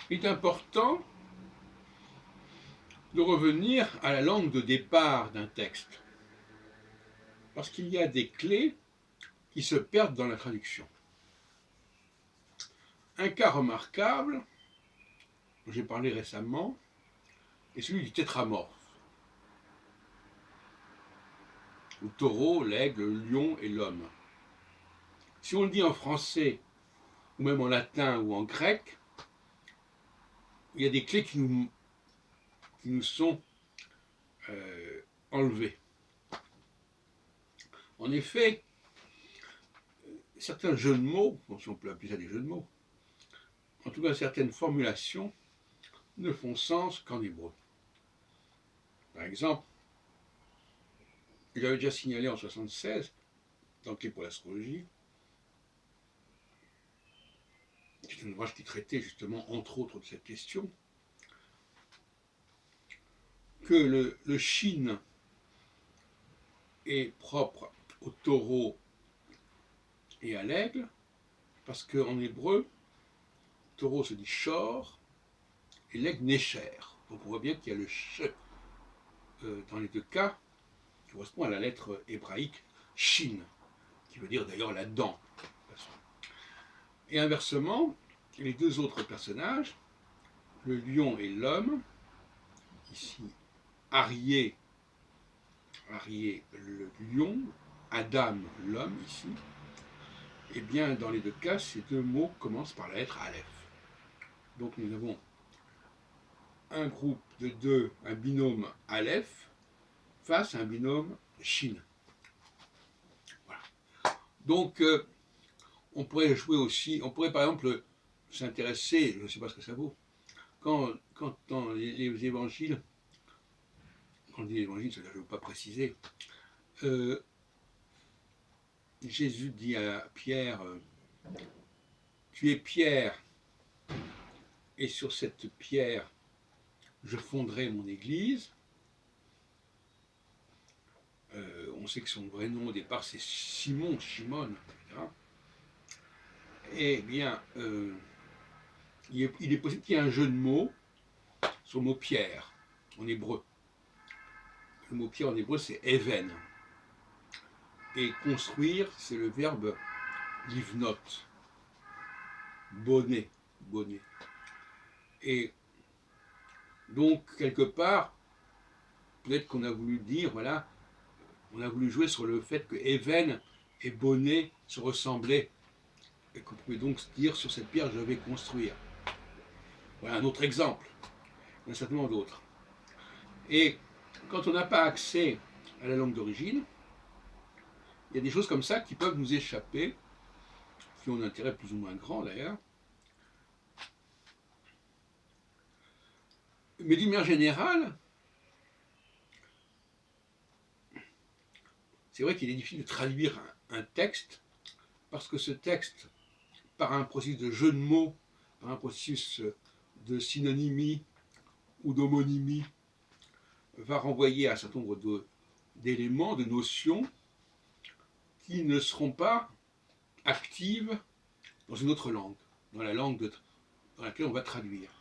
il est important de revenir à la langue de départ d'un texte, parce qu'il y a des clés qui se perdent dans la traduction. Un cas remarquable, dont j'ai parlé récemment, est celui du tétramorphe. Le taureau, l'aigle, le lion et l'homme. Si on le dit en français, ou même en latin ou en grec, il y a des clés qui nous sont enlevées. En effet, certains jeux de mots, si on peut appeler ça des jeux de mots, en tout cas certaines formulations, ne font sens qu'en hébreu. Par exemple, j'avais déjà signalé en 1976, dans Clé pour l'astrologie, c'est un ouvrage qui traitait justement, entre autres, de cette question, que le shin est propre au taureau et à l'aigle, parce qu'en hébreu, taureau se dit shor et l'aigle nécher. Donc on voit bien qu'il y a le sh dans les deux cas, qui correspond à la lettre hébraïque shin, qui veut dire d'ailleurs la dent. Et inversement, les deux autres personnages, le lion et l'homme, ici Arié le lion, Adam l'homme ici, et bien dans les deux cas, ces deux mots commencent par la lettre Aleph. Donc nous avons un groupe de deux, un binôme Aleph, face à un binôme Shin. Voilà. Donc on pourrait jouer aussi, on pourrait par exemple s'intéresser, je ne sais pas ce que ça vaut, quand dans les évangiles, quand on dit l'évangile, je ne veux pas préciser, Jésus dit à Pierre, tu es Pierre, et sur cette pierre, je fonderai mon église. On sait que son vrai nom au départ c'est Shimon, etc. Eh bien, il est possible qu'il y ait un jeu de mots sur le mot pierre en hébreu. Le mot pierre en hébreu c'est even. Et construire, c'est le verbe livnot, bonnet. Et donc, quelque part, peut-être qu'on a voulu dire, voilà, on a voulu jouer sur le fait que even et bonnet se ressemblaient. Et qu'on pouvait donc se dire, sur cette pierre, je vais construire. Voilà un autre exemple. Il y en a certainement d'autres. Et quand on n'a pas accès à la langue d'origine, il y a des choses comme ça qui peuvent nous échapper, qui ont un intérêt plus ou moins grand d'ailleurs. Mais d'une manière générale, c'est vrai qu'il est difficile de traduire un texte, parce que ce texte, par un processus de jeu de mots, par un processus de synonymie ou d'homonymie, va renvoyer à un certain nombre d'éléments, de notions, qui ne seront pas actives dans une autre langue, dans la langue dans laquelle on va traduire.